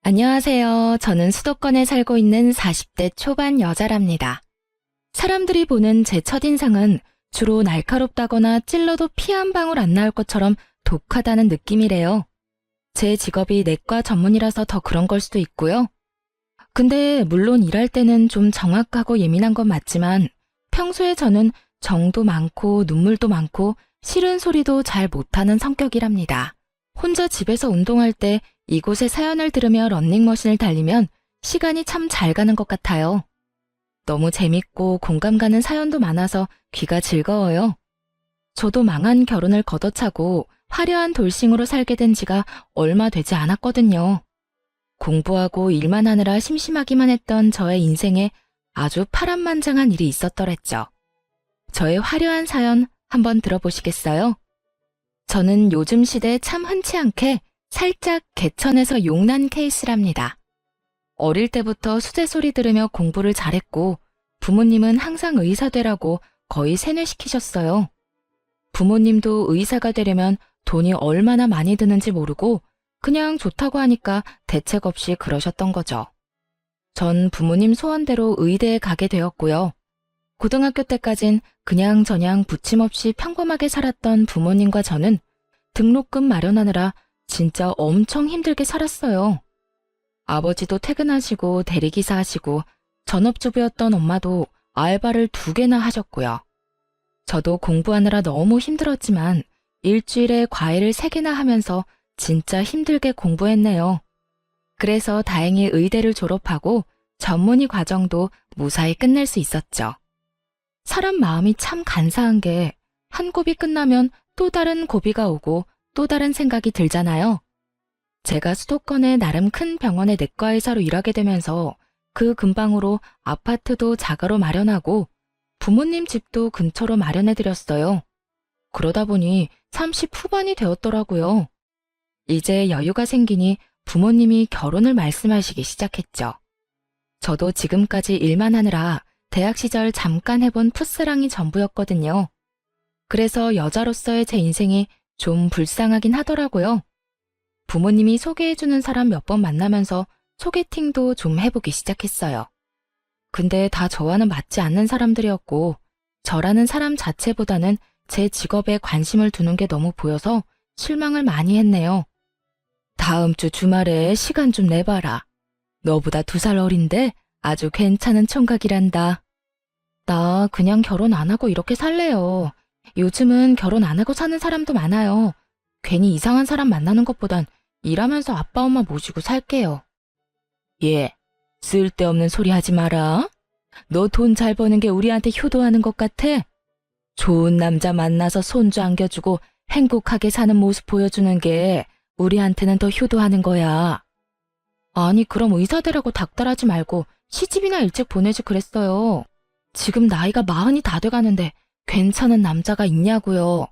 안녕하세요. 저는 수도권에 살고 있는 40대 초반 여자랍니다. 사람들이 보는 제 첫인상은 주로 날카롭다거나 찔러도 피 한 방울 안 나올 것처럼 독하다는 느낌이래요. 제 직업이 내과 전문이라서 더 그런 걸 수도 있고요. 근데 물론 일할 때는 좀 정확하고 예민한 건 맞지만 평소에 저는 정도 많고 눈물도 많고 싫은 소리도 잘 못하는 성격이랍니다. 혼자 집에서 운동할 때 이곳의 사연을 들으며 러닝머신을 달리면 시간이 참 잘 가는 것 같아요. 너무 재밌고 공감 가는 사연도 많아서 귀가 즐거워요. 저도 망한 결혼을 걷어차고 화려한 돌싱으로 살게 된 지가 얼마 되지 않았거든요. 공부하고 일만 하느라 심심하기만 했던 저의 인생에 아주 파란만장한 일이 있었더랬죠. 저의 화려한 사연 한번 들어보시겠어요? 저는 요즘 시대에 참 흔치 않게 살짝 개천에서 용난 케이스랍니다. 어릴 때부터 수제 소리 들으며 공부를 잘했고 부모님은 항상 의사 되라고 거의 세뇌시키셨어요. 부모님도 의사가 되려면 돈이 얼마나 많이 드는지 모르고 그냥 좋다고 하니까 대책 없이 그러셨던 거죠. 전 부모님 소원대로 의대에 가게 되었고요. 고등학교 때까진 그냥저냥 부침없이 평범하게 살았던 부모님과 저는 등록금 마련하느라 진짜 엄청 힘들게 살았어요. 아버지도 퇴근하시고 대리기사 하시고 전업주부였던 엄마도 알바를 2개나 하셨고요. 저도 공부하느라 너무 힘들었지만 일주일에 과외를 3개나 하면서 진짜 힘들게 공부했네요. 그래서 다행히 의대를 졸업하고 전문의 과정도 무사히 끝낼 수 있었죠. 사람 마음이 참 간사한 게 한 고비 끝나면 또 다른 고비가 오고 또 다른 생각이 들잖아요. 제가 수도권의 나름 큰 병원의 내과 의사로 일하게 되면서 그 근방으로 아파트도 자가로 마련하고 부모님 집도 근처로 마련해드렸어요. 그러다 보니 30 후반이 되었더라고요. 이제 여유가 생기니 부모님이 결혼을 말씀하시기 시작했죠. 저도 지금까지 일만 하느라 대학 시절 잠깐 해본 풋사랑이 전부였거든요. 그래서 여자로서의 제 인생이 좀 불쌍하긴 하더라고요. 부모님이 소개해주는 사람 몇 번 만나면서 소개팅도 좀 해보기 시작했어요. 근데 다 저와는 맞지 않는 사람들이었고 저라는 사람 자체보다는 제 직업에 관심을 두는 게 너무 보여서 실망을 많이 했네요. 다음 주 주말에 시간 좀 내봐라. 너보다 2살 어린데 아주 괜찮은 총각이란다. 나 그냥 결혼 안 하고 이렇게 살래요. 요즘은 결혼 안 하고 사는 사람도 많아요. 괜히 이상한 사람 만나는 것보단 일하면서 아빠 엄마 모시고 살게요. 예, 쓸데없는 소리 하지 마라. 너 돈 잘 버는 게 우리한테 효도하는 것 같아? 좋은 남자 만나서 손주 안겨주고 행복하게 사는 모습 보여주는 게 우리한테는 더 효도하는 거야. 아니 그럼 의사 되라고 닥달하지 말고 시집이나 일찍 보내지 그랬어요. 지금 나이가 40이 다 돼가는데 괜찮은 남자가 있냐고요.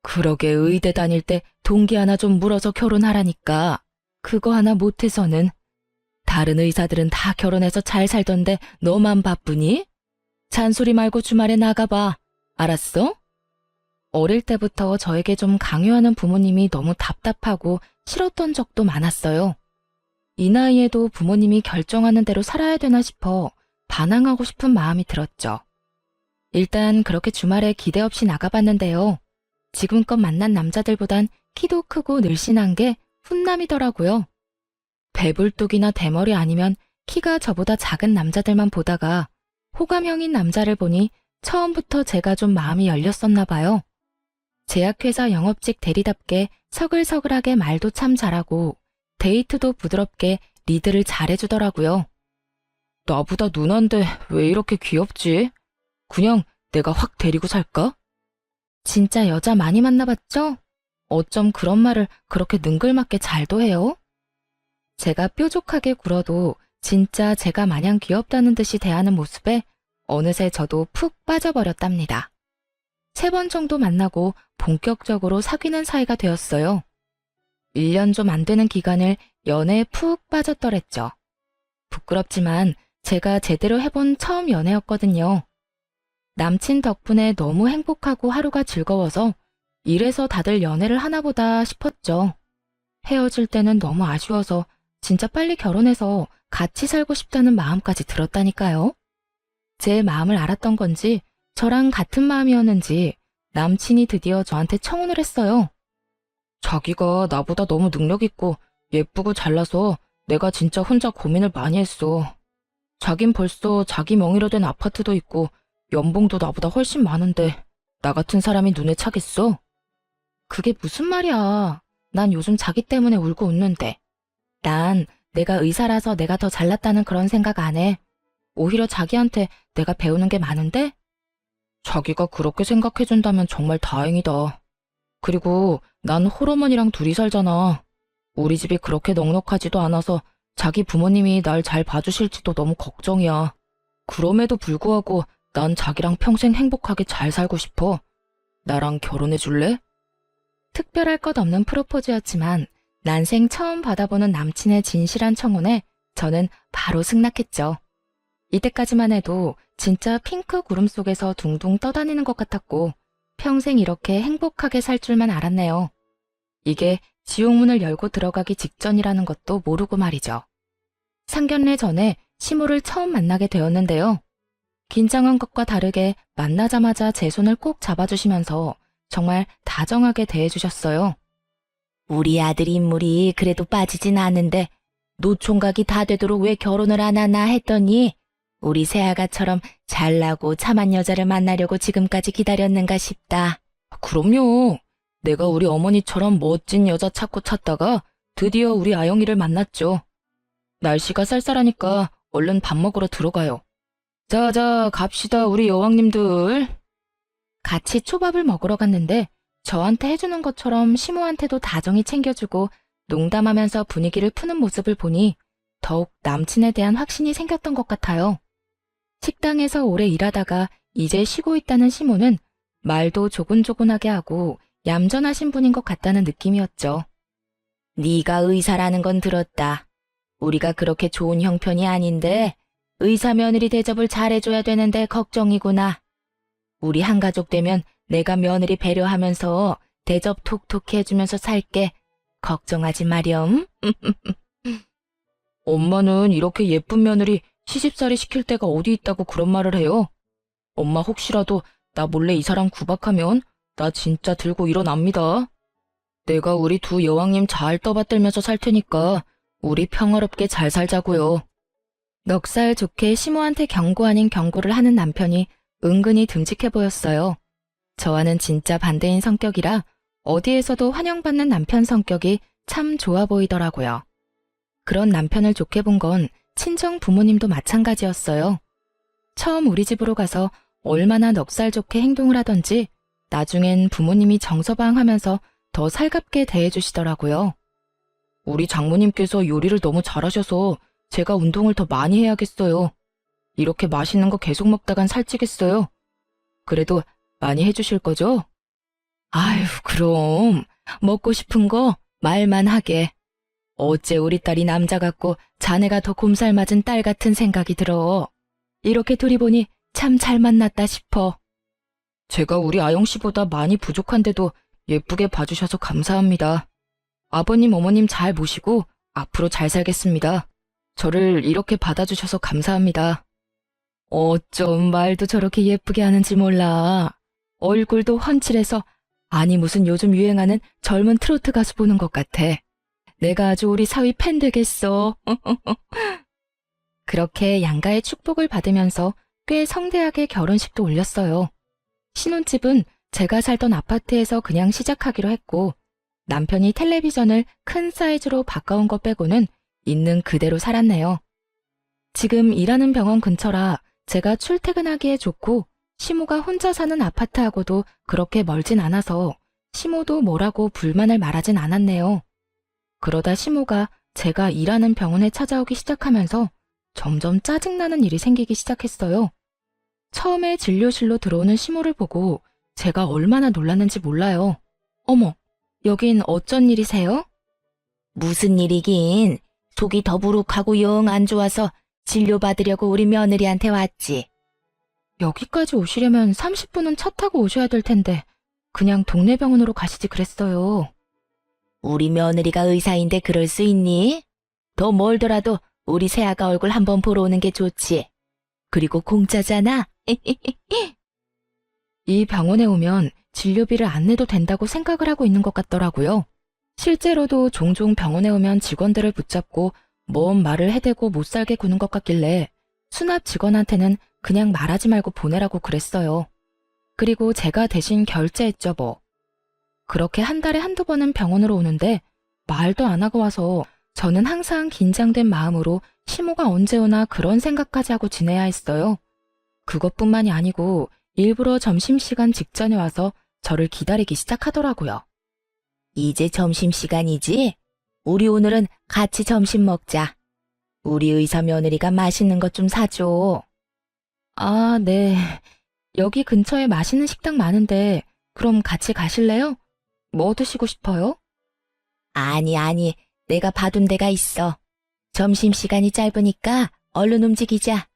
그러게 의대 다닐 때 동기 하나 좀 물어서 결혼하라니까. 그거 하나 못해서는. 다른 의사들은 다 결혼해서 잘 살던데 너만 바쁘니? 잔소리 말고 주말에 나가봐. 알았어? 어릴 때부터 저에게 좀 강요하는 부모님이 너무 답답하고 싫었던 적도 많았어요. 이 나이에도 부모님이 결정하는 대로 살아야 되나 싶어 반항하고 싶은 마음이 들었죠. 일단 그렇게 주말에 기대 없이 나가봤는데요. 지금껏 만난 남자들보단 키도 크고 늘씬한 게 훈남이더라고요. 배불뚝이나 대머리 아니면 키가 저보다 작은 남자들만 보다가 호감형인 남자를 보니 처음부터 제가 좀 마음이 열렸었나 봐요. 제약회사 영업직 대리답게 서글서글하게 말도 참 잘하고 데이트도 부드럽게 리드를 잘해주더라고요. 나보다 누난데 왜 이렇게 귀엽지? 그냥 내가 확 데리고 살까? 진짜 여자 많이 만나봤죠? 어쩜 그런 말을 그렇게 능글맞게 잘도 해요? 제가 뾰족하게 굴어도 진짜 제가 마냥 귀엽다는 듯이 대하는 모습에 어느새 저도 푹 빠져버렸답니다. 3번 정도 만나고 본격적으로 사귀는 사이가 되었어요. 1년 좀 안 되는 기간을 연애에 푹 빠졌더랬죠. 부끄럽지만 제가 제대로 해본 처음 연애였거든요. 남친 덕분에 너무 행복하고 하루가 즐거워서 이래서 다들 연애를 하나 보다 싶었죠. 헤어질 때는 너무 아쉬워서 진짜 빨리 결혼해서 같이 살고 싶다는 마음까지 들었다니까요. 제 마음을 알았던 건지 저랑 같은 마음이었는지 남친이 드디어 저한테 청혼을 했어요. 자기가 나보다 너무 능력 있고 예쁘고 잘나서 내가 진짜 혼자 고민을 많이 했어. 자긴 벌써 자기 명의로 된 아파트도 있고 연봉도 나보다 훨씬 많은데 나 같은 사람이 눈에 차겠어? 그게 무슨 말이야. 난 요즘 자기 때문에 울고 웃는데. 난 내가 의사라서 내가 더 잘났다는 그런 생각 안 해. 오히려 자기한테 내가 배우는 게 많은데? 자기가 그렇게 생각해준다면 정말 다행이다. 그리고 난 홀어머니랑 둘이 살잖아. 우리 집이 그렇게 넉넉하지도 않아서 자기 부모님이 날 잘 봐주실지도 너무 걱정이야. 그럼에도 불구하고 난 자기랑 평생 행복하게 잘 살고 싶어. 나랑 결혼해 줄래? 특별할 것 없는 프로포즈였지만 난생 처음 받아보는 남친의 진실한 청혼에 저는 바로 승낙했죠. 이때까지만 해도 진짜 핑크 구름 속에서 둥둥 떠다니는 것 같았고 평생 이렇게 행복하게 살 줄만 알았네요. 이게 지옥문을 열고 들어가기 직전이라는 것도 모르고 말이죠. 상견례 전에 시모를 처음 만나게 되었는데요. 긴장한 것과 다르게 만나자마자 제 손을 꼭 잡아주시면서 정말 다정하게 대해주셨어요. 우리 아들 인물이 그래도 빠지진 않는데 노총각이 다 되도록 왜 결혼을 안 하나 했더니 우리 새아가처럼 잘나고 참한 여자를 만나려고 지금까지 기다렸는가 싶다. 그럼요. 내가 우리 어머니처럼 멋진 여자 찾다가 드디어 우리 아영이를 만났죠. 날씨가 쌀쌀하니까 얼른 밥 먹으러 들어가요. 자자 갑시다 우리 여왕님들. 같이 초밥을 먹으러 갔는데 저한테 해주는 것처럼 시모한테도 다정히 챙겨주고 농담하면서 분위기를 푸는 모습을 보니 더욱 남친에 대한 확신이 생겼던 것 같아요. 식당에서 오래 일하다가 이제 쉬고 있다는 시모는 말도 조곤조곤하게 하고 얌전하신 분인 것 같다는 느낌이었죠. 네가 의사라는 건 들었다. 우리가 그렇게 좋은 형편이 아닌데 의사 며느리 대접을 잘해줘야 되는데 걱정이구나. 우리 한가족 되면 내가 며느리 배려하면서 대접 톡톡히 해주면서 살게. 걱정하지 마렴. 엄마는 이렇게 예쁜 며느리 시집살이 시킬 데가 어디 있다고 그런 말을 해요. 엄마 혹시라도 나 몰래 이 사람 구박하면 나 진짜 들고 일어납니다. 내가 우리 두 여왕님 잘 떠받들면서 살 테니까 우리 평화롭게 잘 살자고요. 넉살 좋게 시모한테 경고 아닌 경고를 하는 남편이 은근히 듬직해 보였어요. 저와는 진짜 반대인 성격이라 어디에서도 환영받는 남편 성격이 참 좋아 보이더라고요. 그런 남편을 좋게 본 건 친정 부모님도 마찬가지였어요. 처음 우리 집으로 가서 얼마나 넉살 좋게 행동을 하던지 나중엔 부모님이 정서방하면서 더 살갑게 대해주시더라고요. 우리 장모님께서 요리를 너무 잘하셔서 제가 운동을 더 많이 해야겠어요. 이렇게 맛있는 거 계속 먹다간 살찌겠어요. 그래도 많이 해주실 거죠? 아휴, 그럼 먹고 싶은 거 말만 하게. 어째 우리 딸이 남자 같고 자네가 더 곰살 맞은 딸 같은 생각이 들어. 이렇게 둘이 보니 참 잘 만났다 싶어. 제가 우리 아영 씨보다 많이 부족한데도 예쁘게 봐주셔서 감사합니다. 아버님, 어머님 잘 모시고 앞으로 잘 살겠습니다. 저를 이렇게 받아주셔서 감사합니다. 어쩜 말도 저렇게 예쁘게 하는지 몰라. 얼굴도 훤칠해서 아니 무슨 요즘 유행하는 젊은 트로트 가수 보는 것 같아. 내가 아주 우리 사위 팬 되겠어. 그렇게 양가의 축복을 받으면서 꽤 성대하게 결혼식도 올렸어요. 신혼집은 제가 살던 아파트에서 그냥 시작하기로 했고 남편이 텔레비전을 큰 사이즈로 바꿔온 것 빼고는 있는 그대로 살았네요. 지금 일하는 병원 근처라 제가 출퇴근하기에 좋고 시모가 혼자 사는 아파트하고도 그렇게 멀진 않아서 시모도 뭐라고 불만을 말하진 않았네요. 그러다 시모가 제가 일하는 병원에 찾아오기 시작하면서 점점 짜증나는 일이 생기기 시작했어요. 처음에 진료실로 들어오는 시모를 보고 제가 얼마나 놀랐는지 몰라요. 어머, 여긴 어쩐 일이세요? 무슨 일이긴. 속이 더부룩하고 영 안 좋아서 진료받으려고 우리 며느리한테 왔지. 여기까지 오시려면 30분은 차 타고 오셔야 될 텐데 그냥 동네 병원으로 가시지 그랬어요. 우리 며느리가 의사인데 그럴 수 있니? 더 멀더라도 우리 세아가 얼굴 한번 보러 오는 게 좋지. 그리고 공짜잖아. 이 병원에 오면 진료비를 안 내도 된다고 생각을 하고 있는 것 같더라고요. 실제로도 종종 병원에 오면 직원들을 붙잡고 뭔 말을 해대고 못 살게 구는 것 같길래 수납 직원한테는 그냥 말하지 말고 보내라고 그랬어요. 그리고 제가 대신 결제했죠 뭐. 그렇게 한 달에 한두 번은 병원으로 오는데 말도 안 하고 와서 저는 항상 긴장된 마음으로 시모가 언제 오나 그런 생각까지 하고 지내야 했어요. 그것뿐만이 아니고 일부러 점심시간 직전에 와서 저를 기다리기 시작하더라고요. 이제 점심시간이지? 우리 오늘은 같이 점심 먹자. 우리 의사 며느리가 맛있는 것 좀 사줘. 아, 네. 여기 근처에 맛있는 식당 많은데 그럼 같이 가실래요? 뭐 드시고 싶어요? 아니. 내가 봐둔 데가 있어. 점심시간이 짧으니까 얼른 움직이자.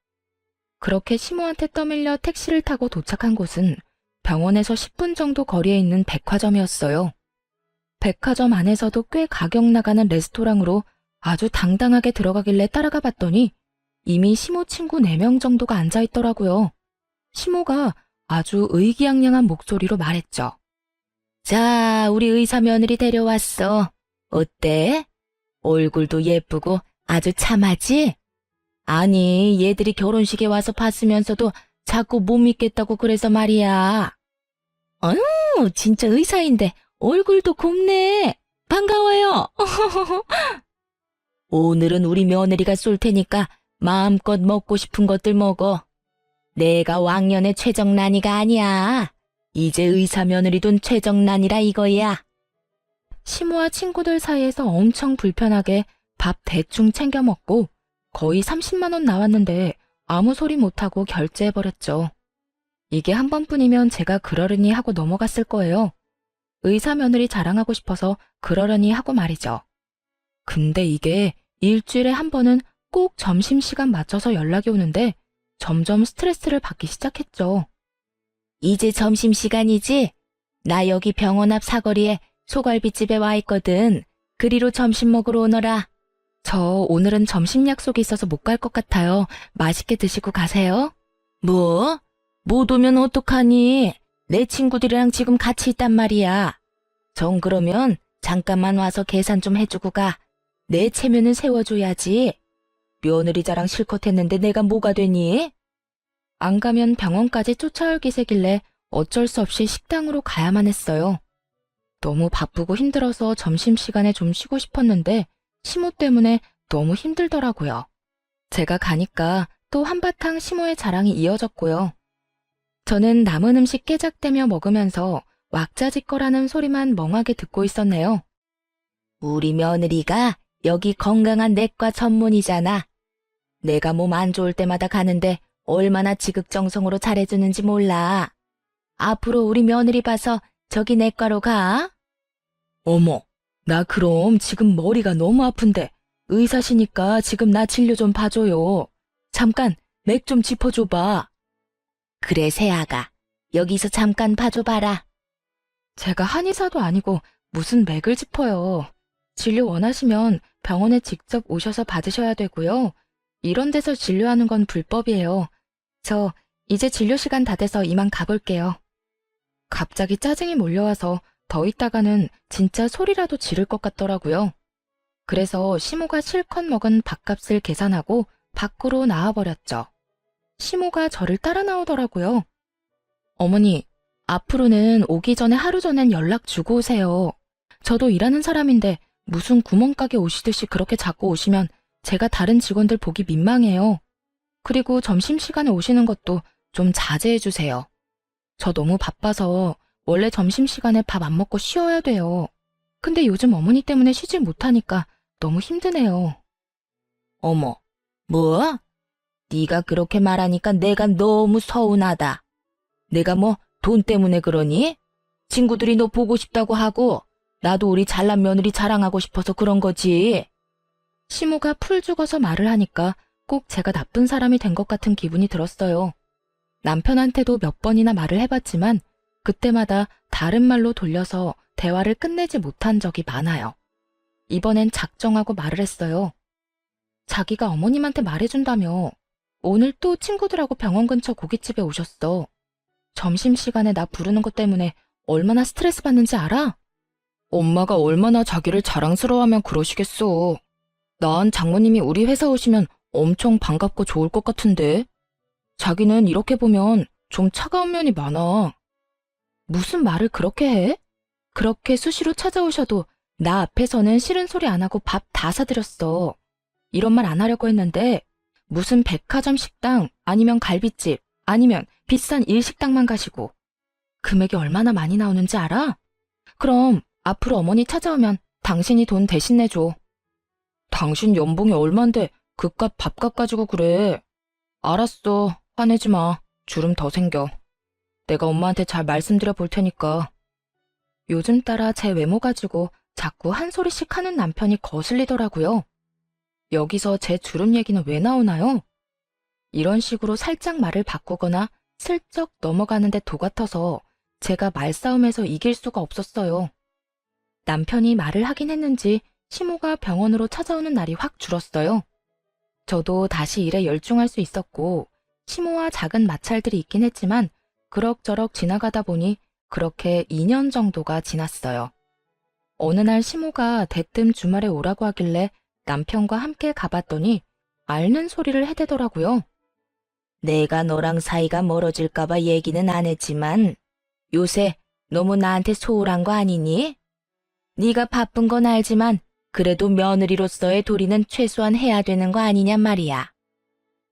그렇게 시모한테 떠밀려 택시를 타고 도착한 곳은 병원에서 10분 정도 거리에 있는 백화점이었어요. 백화점 안에서도 꽤 가격 나가는 레스토랑으로 아주 당당하게 들어가길래 따라가 봤더니 이미 시모 친구 4명 정도가 앉아있더라고요. 시모가 아주 의기양양한 목소리로 말했죠. 자, 우리 의사 며느리 데려왔어. 어때? 얼굴도 예쁘고 아주 참하지? 아니, 얘들이 결혼식에 와서 봤으면서도 자꾸 못 믿겠다고 그래서 말이야. 진짜 의사인데 얼굴도 곱네. 반가워요. 오늘은 우리 며느리가 쏠 테니까 마음껏 먹고 싶은 것들 먹어. 내가 왕년의 최정란이가 아니야. 이제 의사 며느리 돈 최정란이라 이거야. 시모와 친구들 사이에서 엄청 불편하게 밥 대충 챙겨 먹고 거의 30만 원 나왔는데 아무 소리 못하고 결제해버렸죠. 이게 한 번뿐이면 제가 그러려니 하고 넘어갔을 거예요. 의사 며느리 자랑하고 싶어서 그러려니 하고 말이죠. 근데 이게 일주일에 한 번은 꼭 점심시간 맞춰서 연락이 오는데 점점 스트레스를 받기 시작했죠. 이제 점심시간이지? 나 여기 병원 앞 사거리에 소갈비집에 와 있거든. 그리로 점심 먹으러 오너라. 저 오늘은 점심 약속이 있어서 못 갈 것 같아요. 맛있게 드시고 가세요. 뭐? 못 오면 어떡하니? 내 친구들이랑 지금 같이 있단 말이야. 정 그러면 잠깐만 와서 계산 좀 해주고 가. 내 체면은 세워줘야지. 며느리 자랑 실컷 했는데 내가 뭐가 되니? 안 가면 병원까지 쫓아올 기세길래 어쩔 수 없이 식당으로 가야만 했어요. 너무 바쁘고 힘들어서 점심시간에 좀 쉬고 싶었는데 시모 때문에 너무 힘들더라고요. 제가 가니까 또 한바탕 시모의 자랑이 이어졌고요. 저는 남은 음식 깨작대며 먹으면서 왁자지껄하는 소리만 멍하게 듣고 있었네요. 우리 며느리가 여기 건강한 내과 전문이잖아. 내가 몸 안 좋을 때마다 가는데 얼마나 지극정성으로 잘해주는지 몰라. 앞으로 우리 며느리 봐서 저기 내과로 가. 어머, 나 그럼 지금 머리가 너무 아픈데 의사시니까 지금 나 진료 좀 봐줘요. 잠깐 맥 좀 짚어줘봐. 그래, 세아가. 여기서 잠깐 봐줘봐라. 제가 한의사도 아니고 무슨 맥을 짚어요. 진료 원하시면 병원에 직접 오셔서 받으셔야 되고요. 이런 데서 진료하는 건 불법이에요. 저 이제 진료 시간 다 돼서 이만 가볼게요. 갑자기 짜증이 몰려와서 더 있다가는 진짜 소리라도 지를 것 같더라고요. 그래서 시모가 실컷 먹은 밥값을 계산하고 밖으로 나와버렸죠. 시모가 저를 따라 나오더라고요. 어머니, 앞으로는 오기 전에 하루 전엔 연락 주고 오세요. 저도 일하는 사람인데 무슨 구멍가게 오시듯이 그렇게 자꾸 오시면 제가 다른 직원들 보기 민망해요. 그리고 점심시간에 오시는 것도 좀 자제해 주세요. 저 너무 바빠서 원래 점심시간에 밥 안 먹고 쉬어야 돼요. 근데 요즘 어머니 때문에 쉬질 못하니까 너무 힘드네요. 어머, 뭐? 네가 그렇게 말하니까 내가 너무 서운하다. 내가 뭐 돈 때문에 그러니? 친구들이 너 보고 싶다고 하고 나도 우리 잘난 며느리 자랑하고 싶어서 그런 거지. 시모가 풀 죽어서 말을 하니까 꼭 제가 나쁜 사람이 된 것 같은 기분이 들었어요. 남편한테도 몇 번이나 말을 해봤지만 그때마다 다른 말로 돌려서 대화를 끝내지 못한 적이 많아요. 이번엔 작정하고 말을 했어요. 자기가 어머님한테 말해준다며 오늘 또 친구들하고 병원 근처 고깃집에 오셨어. 점심시간에 나 부르는 것 때문에 얼마나 스트레스 받는지 알아? 엄마가 얼마나 자기를 자랑스러워하면 그러시겠어. 난 장모님이 우리 회사 오시면 엄청 반갑고 좋을 것 같은데. 자기는 이렇게 보면 좀 차가운 면이 많아. 무슨 말을 그렇게 해? 그렇게 수시로 찾아오셔도 나 앞에서는 싫은 소리 안 하고 밥 다 사드렸어. 이런 말 안 하려고 했는데 무슨 백화점 식당 아니면 갈비집 아니면 비싼 일식당만 가시고 금액이 얼마나 많이 나오는지 알아? 그럼 앞으로 어머니 찾아오면 당신이 돈 대신 내줘. 당신 연봉이 얼만데 그깟 밥값 가지고 그래. 알았어. 화내지 마. 주름 더 생겨. 내가 엄마한테 잘 말씀드려 볼 테니까. 요즘 따라 제 외모 가지고 자꾸 한 소리씩 하는 남편이 거슬리더라고요. 여기서 제 주름 얘기는 왜 나오나요? 이런 식으로 살짝 말을 바꾸거나 슬쩍 넘어가는데 도 같아서 제가 말싸움에서 이길 수가 없었어요. 남편이 말을 하긴 했는지 시모가 병원으로 찾아오는 날이 확 줄었어요. 저도 다시 일에 열중할 수 있었고 시모와 작은 마찰들이 있긴 했지만 그럭저럭 지나가다 보니 그렇게 2년 정도가 지났어요. 어느 날 시모가 대뜸 주말에 오라고 하길래 남편과 함께 가봤더니 앓는 소리를 해대더라고요. 내가 너랑 사이가 멀어질까봐 얘기는 안 했지만 요새 너무 나한테 소홀한 거 아니니? 네가 바쁜 건 알지만 그래도 며느리로서의 도리는 최소한 해야 되는 거 아니냔 말이야.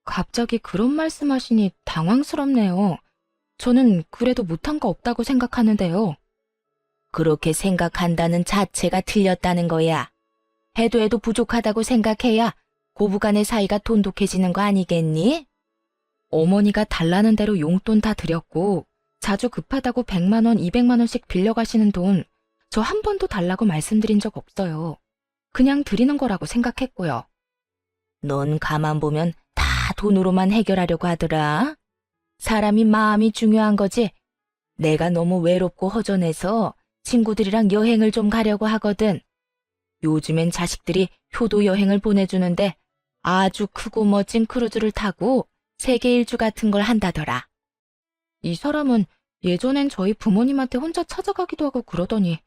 갑자기 그런 말씀하시니 당황스럽네요. 저는 그래도 못한 거 없다고 생각하는데요. 그렇게 생각한다는 자체가 틀렸다는 거야. 해도 부족하다고 생각해야 고부간의 사이가 돈독해지는 거 아니겠니? 어머니가 달라는 대로 용돈 다 드렸고 자주 급하다고 100만 원, 200만 원씩 빌려가시는 돈 저 한 번도 달라고 말씀드린 적 없어요. 그냥 드리는 거라고 생각했고요. 넌 가만 보면 다 돈으로만 해결하려고 하더라. 사람이 마음이 중요한 거지. 내가 너무 외롭고 허전해서 친구들이랑 여행을 좀 가려고 하거든. 요즘엔 자식들이 효도 여행을 보내주는데 아주 크고 멋진 크루즈를 타고 세계 일주 같은 걸 한다더라. 이 사람은 예전엔 저희 부모님한테 혼자 찾아가기도 하고 그러더니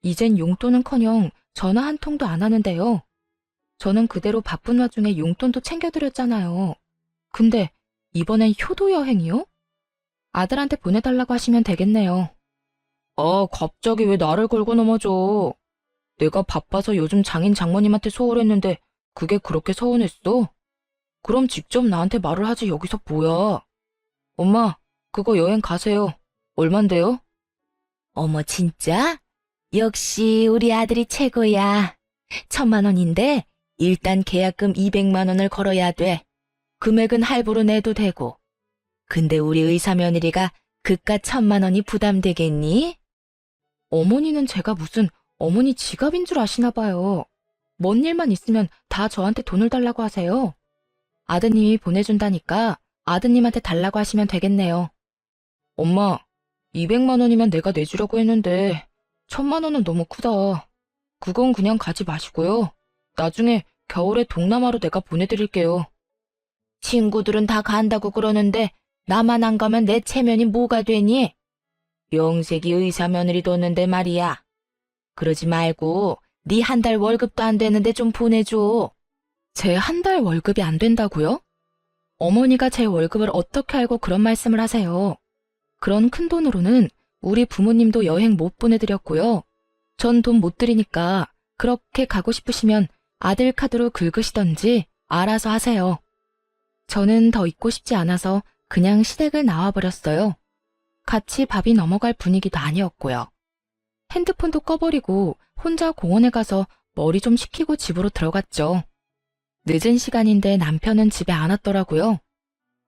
이젠 용돈은커녕 전화 한 통도 안 하는데요. 저는 그대로 바쁜 와중에 용돈도 챙겨드렸잖아요. 근데 이번엔 효도 여행이요? 아들한테 보내달라고 하시면 되겠네요. 갑자기 왜 나를 걸고 넘어져? 내가 바빠서 요즘 장인 장모님한테 소홀했는데 그게 그렇게 서운했어? 그럼 직접 나한테 말을 하지 여기서 뭐야? 엄마, 그거 여행 가세요. 얼만데요? 어머 진짜? 역시 우리 아들이 최고야. 1,000만 원인데 일단 계약금 200만 원을 걸어야 돼. 금액은 할부로 내도 되고. 근데 우리 의사 며느리가 그깟 1,000만 원이 부담되겠니? 어머니는 제가 무슨 어머니 지갑인 줄 아시나 봐요. 뭔 일만 있으면 다 저한테 돈을 달라고 하세요. 아드님이 보내준다니까 아드님한테 달라고 하시면 되겠네요. 엄마, 200만 원이면 내가 내주려고 했는데 1,000만 원은 너무 크다. 그건 그냥 가지 마시고요. 나중에 겨울에 동남아로 내가 보내드릴게요. 친구들은 다 간다고 그러는데 나만 안 가면 내 체면이 뭐가 되니? 영색이 의사 며느리 뒀는데 말이야. 그러지 말고 네 한 달 월급도 안 되는데 좀 보내줘. 제 한 달 월급이 안 된다고요? 어머니가 제 월급을 어떻게 알고 그런 말씀을 하세요? 그런 큰 돈으로는 우리 부모님도 여행 못 보내드렸고요. 전 돈 못 드리니까 그렇게 가고 싶으시면 아들 카드로 긁으시던지 알아서 하세요. 저는 더 있고 싶지 않아서 그냥 시댁을 나와버렸어요. 같이 밥이 넘어갈 분위기도 아니었고요. 핸드폰도 꺼버리고 혼자 공원에 가서 머리 좀 식히고 집으로 들어갔죠. 늦은 시간인데 남편은 집에 안 왔더라고요.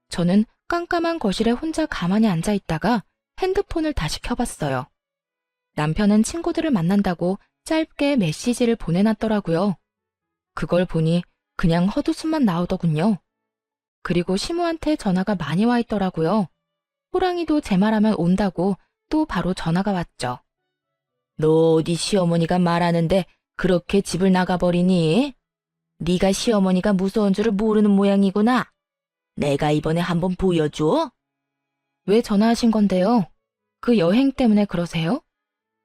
저는 깜깜한 거실에 혼자 가만히 앉아 있다가 핸드폰을 다시 켜봤어요. 남편은 친구들을 만난다고 짧게 메시지를 보내놨더라고요. 그걸 보니 그냥 헛웃음만 나오더군요. 그리고 시모한테 전화가 많이 와 있더라고요. 호랑이도 제 말하면 온다고 또 바로 전화가 왔죠. 너 어디 시어머니가 말하는데 그렇게 집을 나가버리니? 네가 시어머니가 무서운 줄을 모르는 모양이구나. 내가 이번에 한번 보여줘. 왜 전화하신 건데요? 그 여행 때문에 그러세요?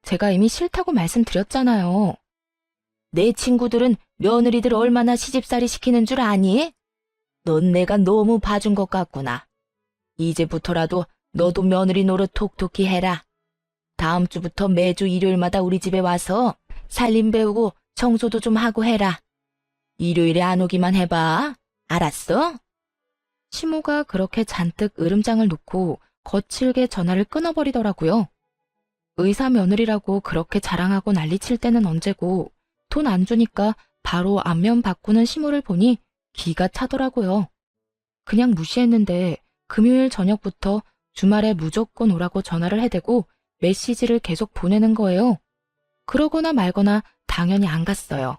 제가 이미 싫다고 말씀드렸잖아요. 내 친구들은 며느리들 얼마나 시집살이 시키는 줄 아니? 넌 내가 너무 봐준 것 같구나. 이제부터라도 너도 며느리 노릇 톡톡히 해라. 다음 주부터 매주 일요일마다 우리 집에 와서 살림 배우고 청소도 좀 하고 해라. 일요일에 안 오기만 해봐. 알았어? 시모가 그렇게 잔뜩 으름장을 놓고 거칠게 전화를 끊어버리더라고요. 의사 며느리라고 그렇게 자랑하고 난리칠 때는 언제고 돈 안 주니까 바로 안면 바꾸는 시모를 보니 기가 차더라고요. 그냥 무시했는데 금요일 저녁부터 주말에 무조건 오라고 전화를 해대고 메시지를 계속 보내는 거예요. 그러거나 말거나 당연히 안 갔어요.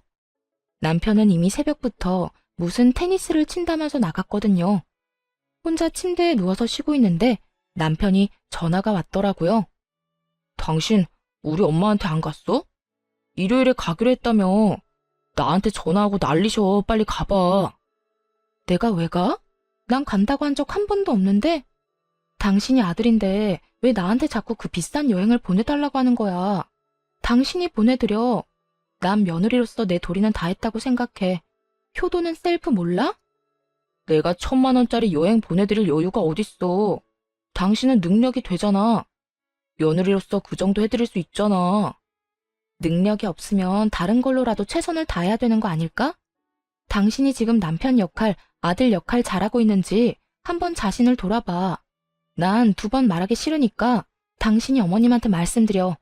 남편은 이미 새벽부터 무슨 테니스를 친다면서 나갔거든요. 혼자 침대에 누워서 쉬고 있는데 남편이 전화가 왔더라고요. 당신 우리 엄마한테 안 갔어? 일요일에 가기로 했다며. 나한테 전화하고 난리셔. 빨리 가봐. 내가 왜 가? 난 간다고 한 적 한 번도 없는데? 당신이 아들인데 왜 나한테 자꾸 그 비싼 여행을 보내달라고 하는 거야? 당신이 보내드려. 난 며느리로서 내 도리는 다 했다고 생각해. 효도는 셀프 몰라? 내가 1,000만 원짜리 여행 보내드릴 여유가 어딨어. 당신은 능력이 되잖아. 며느리로서 그 정도 해드릴 수 있잖아. 능력이 없으면 다른 걸로라도 최선을 다해야 되는 거 아닐까? 당신이 지금 남편 역할, 아들 역할 잘하고 있는지 한번 자신을 돌아봐. 난 2번 말하기 싫으니까 당신이 어머님한테 말씀드려.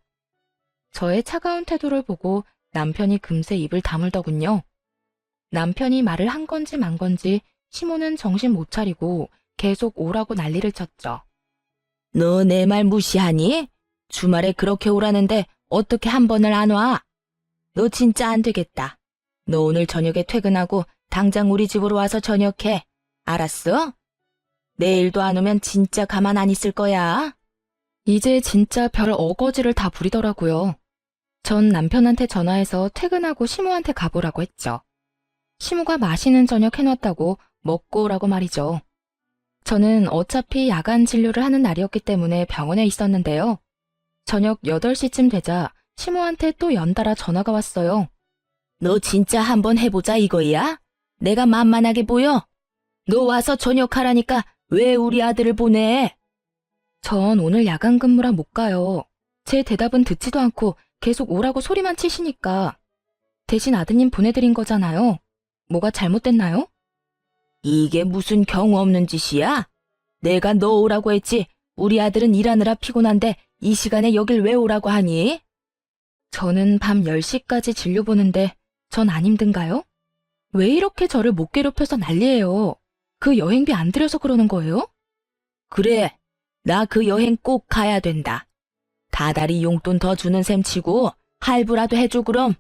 저의 차가운 태도를 보고 남편이 금세 입을 다물더군요. 남편이 말을 한 건지 만 건지 시모는 정신 못 차리고 계속 오라고 난리를 쳤죠. 너 내 말 무시하니? 주말에 그렇게 오라는데 어떻게 한 번을 안 와? 너 진짜 안 되겠다. 너 오늘 저녁에 퇴근하고 당장 우리 집으로 와서 저녁해. 알았어? 내일도 안 오면 진짜 가만 안 있을 거야. 이제 진짜 별 어거지를 다 부리더라고요. 전 남편한테 전화해서 퇴근하고 시모한테 가보라고 했죠. 시모가 맛있는 저녁 해놨다고 먹고 오라고 말이죠. 저는 어차피 야간 진료를 하는 날이었기 때문에 병원에 있었는데요. 저녁 8시쯤 되자 시모한테 또 연달아 전화가 왔어요. 너 진짜 한번 해보자 이거야? 내가 만만하게 보여? 너 와서 저녁 하라니까 왜 우리 아들을 보내? 전 오늘 야간 근무라 못 가요. 제 대답은 듣지도 않고 계속 오라고 소리만 치시니까. 대신 아드님 보내드린 거잖아요. 뭐가 잘못됐나요? 이게 무슨 경우 없는 짓이야? 내가 너 오라고 했지. 우리 아들은 일하느라 피곤한데 이 시간에 여길 왜 오라고 하니? 저는 밤 10시까지 진료 보는데 전 안 힘든가요? 왜 이렇게 저를 못 괴롭혀서 난리예요? 그 여행비 안 들여서 그러는 거예요? 그래, 나 그 여행 꼭 가야 된다. 다달이 용돈 더 주는 셈 치고 할부라도 해줘 그럼.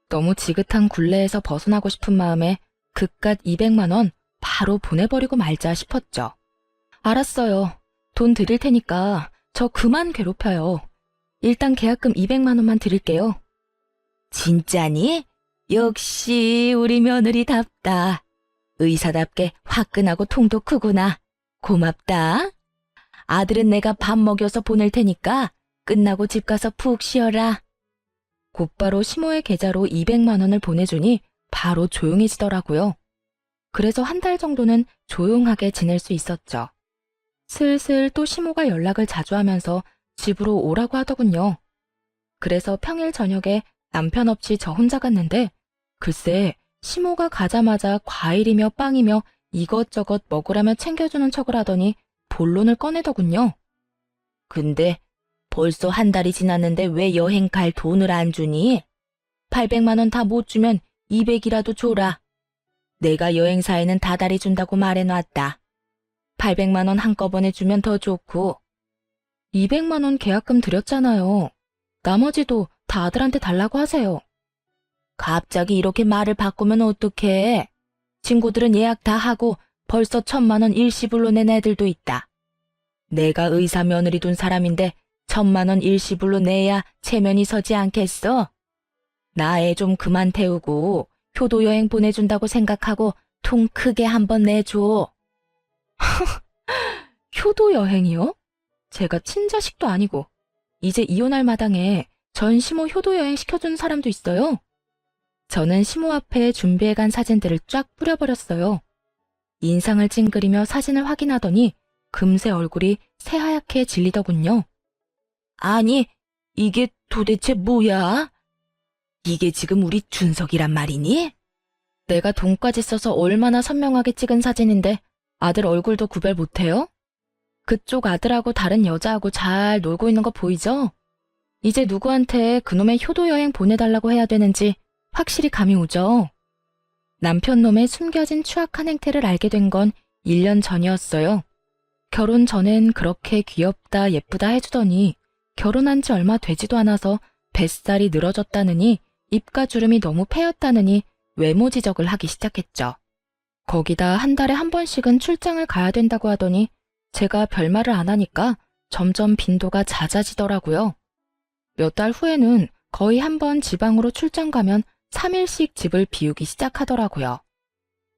너무 지긋한 굴레에서 벗어나고 싶은 마음에 그깟 200만 원 바로 보내버리고 말자 싶었죠. 알았어요. 돈 드릴 테니까 저 그만 괴롭혀요. 일단 계약금 200만 원만 드릴게요. 진짜니? 역시 우리 며느리답다. 의사답게 화끈하고 통도 크구나. 고맙다. 아들은 내가 밥 먹여서 보낼 테니까 끝나고 집 가서 푹 쉬어라. 곧바로 시모의 계좌로 200만 원을 보내주니 바로 조용해지더라고요. 그래서 한 달 정도는 조용하게 지낼 수 있었죠. 슬슬 또 시모가 연락을 자주 하면서 집으로 오라고 하더군요. 그래서 평일 저녁에 남편 없이 저 혼자 갔는데 글쎄 시모가 가자마자 과일이며 빵이며 이것저것 먹으라며 챙겨주는 척을 하더니 본론을 꺼내더군요. 근데 벌써 한 달이 지났는데 왜 여행 갈 돈을 안 주니? 800만 원 다 못 주면 200이라도 줘라. 내가 여행사에는 다달이 준다고 말해놨다. 800만 원 한꺼번에 주면 더 좋고. 200만 원 계약금 드렸잖아요. 나머지도 다 아들한테 달라고 하세요. 갑자기 이렇게 말을 바꾸면 어떡해? 친구들은 예약 다 하고 벌써 1,000만 원 일시불로 낸 애들도 있다. 내가 의사 며느리 둔 사람인데 1,000만 원 일시불로 내야 체면이 서지 않겠어? 나 애 좀 그만 태우고 효도 여행 보내준다고 생각하고 통 크게 한번 내줘. 효도 여행이요? 제가 친자식도 아니고 이제 이혼할 마당에 전 시모 효도 여행 시켜준 사람도 있어요. 저는 시모 앞에 준비해간 사진들을 쫙 뿌려버렸어요. 인상을 찡그리며 사진을 확인하더니 금세 얼굴이 새하얗게 질리더군요. 아니, 이게 도대체 뭐야? 이게 지금 우리 준석이란 말이니? 내가 돈까지 써서 얼마나 선명하게 찍은 사진인데 아들 얼굴도 구별 못해요? 그쪽 아들하고 다른 여자하고 잘 놀고 있는 거 보이죠? 이제 누구한테 그놈의 효도 여행 보내달라고 해야 되는지 확실히 감이 오죠? 남편 놈의 숨겨진 추악한 행태를 알게 된 건 1년 전이었어요. 결혼 전엔 그렇게 귀엽다 예쁘다 해주더니 결혼한 지 얼마 되지도 않아서 뱃살이 늘어졌다느니 입가 주름이 너무 패였다느니 외모 지적을 하기 시작했죠. 거기다 한 달에 한 번씩은 출장을 가야 된다고 하더니 제가 별말을 안 하니까 점점 빈도가 잦아지더라고요. 몇 달 후에는 거의 한 번 지방으로 출장 가면 3일씩 집을 비우기 시작하더라고요.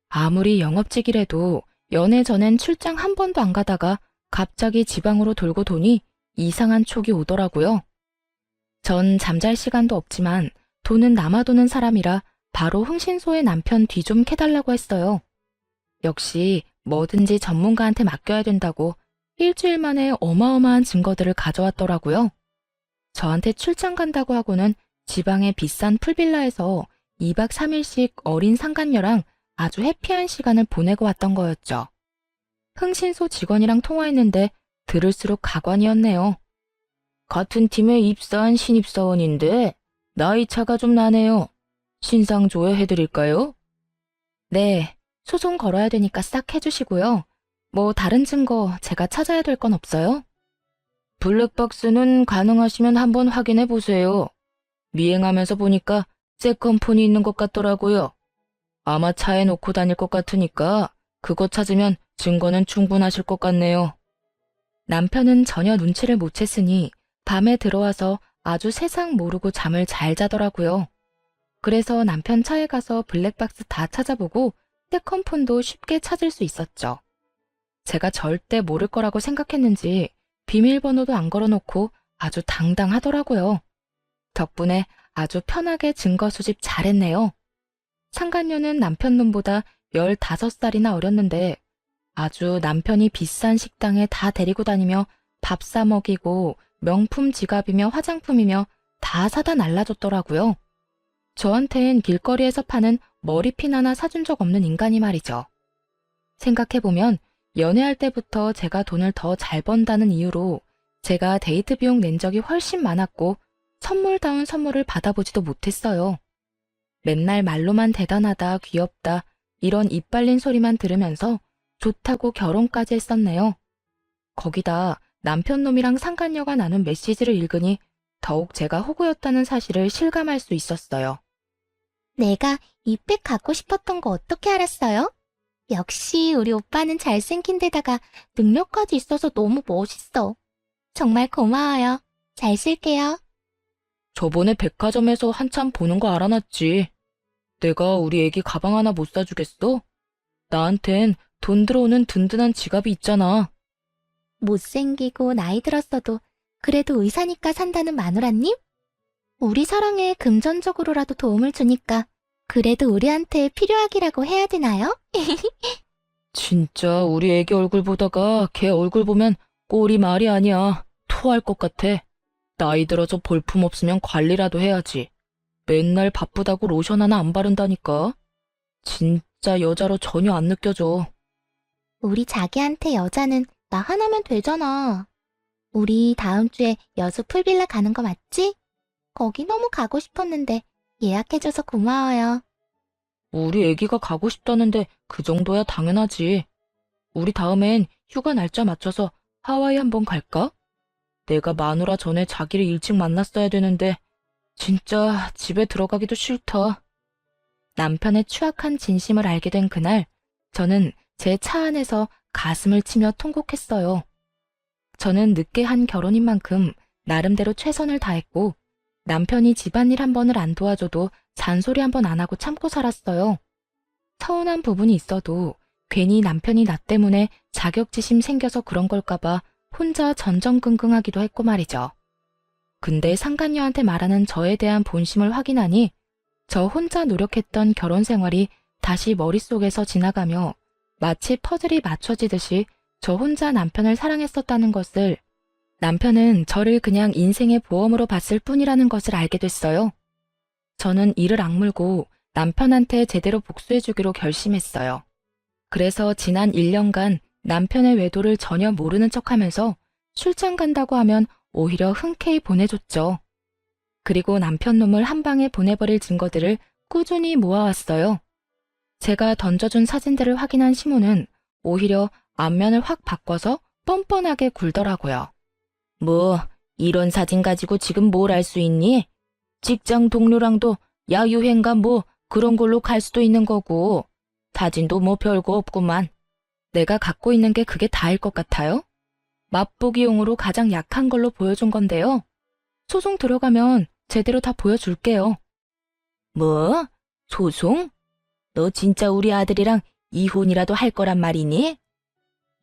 아무리 영업직이라도 연애 전엔 출장 한 번도 안 가다가 갑자기 지방으로 돌고 도니 이상한 촉이 오더라고요. 전 잠잘 시간도 없지만 돈은 남아도는 사람이라 바로 흥신소의 남편 뒤 좀 캐달라고 했어요. 역시 뭐든지 전문가한테 맡겨야 된다고 일주일 만에 어마어마한 증거들을 가져왔더라고요. 저한테 출장 간다고 하고는 지방의 비싼 풀빌라에서 2박 3일씩 어린 상간녀랑 아주 해피한 시간을 보내고 왔던 거였죠. 흥신소 직원이랑 통화했는데 들을수록 가관이었네요. 같은 팀에 입사한 신입사원인데 나이 차가 좀 나네요. 신상 조회해드릴까요? 네, 소송 걸어야 되니까 싹 해주시고요. 뭐 다른 증거 제가 찾아야 될 건 없어요? 블랙박스는 가능하시면 한번 확인해 보세요. 미행하면서 보니까 세컨폰이 있는 것 같더라고요. 아마 차에 놓고 다닐 것 같으니까 그거 찾으면 증거는 충분하실 것 같네요. 남편은 전혀 눈치를 못 챘으니 밤에 들어와서 아주 세상 모르고 잠을 잘 자더라고요. 그래서 남편 차에 가서 블랙박스 다 찾아보고 세컨폰도 쉽게 찾을 수 있었죠. 제가 절대 모를 거라고 생각했는지 비밀번호도 안 걸어놓고 아주 당당하더라고요. 덕분에 아주 편하게 증거 수집 잘했네요. 상간녀는 남편 놈보다 15살이나 어렸는데 아주 남편이 비싼 식당에 다 데리고 다니며 밥 사 먹이고 명품 지갑이며 화장품이며 다 사다 날라줬더라고요. 저한텐 길거리에서 파는 머리핀 하나 사준 적 없는 인간이 말이죠. 생각해보면 연애할 때부터 제가 돈을 더 잘 번다는 이유로 제가 데이트 비용 낸 적이 훨씬 많았고 선물다운 선물을 받아보지도 못했어요. 맨날 말로만 대단하다, 귀엽다 이런 입 발린 소리만 들으면서 좋다고 결혼까지 했었네요. 거기다 남편 놈이랑 상간녀가 나눈 메시지를 읽으니 더욱 제가 호구였다는 사실을 실감할 수 있었어요. 내가 이 백 갖고 싶었던 거 어떻게 알았어요? 역시 우리 오빠는 잘생긴 데다가 능력까지 있어서 너무 멋있어. 정말 고마워요. 잘 쓸게요. 저번에 백화점에서 한참 보는 거 알아놨지. 내가 우리 애기 가방 하나 못 사주겠어? 나한텐 돈 들어오는 든든한 지갑이 있잖아. 못생기고 나이 들었어도 그래도 의사니까 산다는 마누라님? 우리 사랑에 금전적으로라도 도움을 주니까 그래도 우리한테 필요하기라고 해야 되나요? 진짜 우리 애기 얼굴 보다가 걔 얼굴 보면 꼴이 말이 아니야. 토할 것 같아. 나이 들어서 볼품 없으면 관리라도 해야지. 맨날 바쁘다고 로션 하나 안 바른다니까. 진짜 여자로 전혀 안 느껴져. 우리 자기한테 여자는 나 하나면 되잖아. 우리 다음 주에 여수 풀빌라 가는 거 맞지? 거기 너무 가고 싶었는데 예약해줘서 고마워요. 우리 애기가 가고 싶다는데 그 정도야 당연하지. 우리 다음엔 휴가 날짜 맞춰서 하와이 한번 갈까? 내가 마누라 전에 자기를 일찍 만났어야 되는데 진짜 집에 들어가기도 싫다. 남편의 추악한 진심을 알게 된 그날, 저는 제 차 안에서 가슴을 치며 통곡했어요. 저는 늦게 한 결혼인 만큼 나름대로 최선을 다했고 남편이 집안일 한 번을 안 도와줘도 잔소리 한 번 안 하고 참고 살았어요. 서운한 부분이 있어도 괜히 남편이 나 때문에 자격지심 생겨서 그런 걸까봐 혼자 전전긍긍하기도 했고 말이죠. 근데 상간녀한테 말하는 저에 대한 본심을 확인하니 저 혼자 노력했던 결혼 생활이 다시 머릿속에서 지나가며 마치 퍼즐이 맞춰지듯이 저 혼자 남편을 사랑했었다는 것을, 남편은 저를 그냥 인생의 보험으로 봤을 뿐이라는 것을 알게 됐어요. 저는 이를 악물고 남편한테 제대로 복수해주기로 결심했어요. 그래서 지난 1년간 남편의 외도를 전혀 모르는 척하면서 출장 간다고 하면 오히려 흔쾌히 보내줬죠. 그리고 남편 놈을 한 방에 보내버릴 증거들을 꾸준히 모아왔어요. 제가 던져준 사진들을 확인한 시모는 오히려 안면을 확 바꿔서 뻔뻔하게 굴더라고요. 뭐 이런 사진 가지고 지금 뭘 할 수 있니? 직장 동료랑도 야유회인가 뭐 그런 걸로 갈 수도 있는 거고 사진도 뭐 별거 없구만. 내가 갖고 있는 게 그게 다일 것 같아요? 맛보기용으로 가장 약한 걸로 보여준 건데요. 소송 들어가면 제대로 다 보여줄게요. 뭐? 소송? 너 진짜 우리 아들이랑 이혼이라도 할 거란 말이니?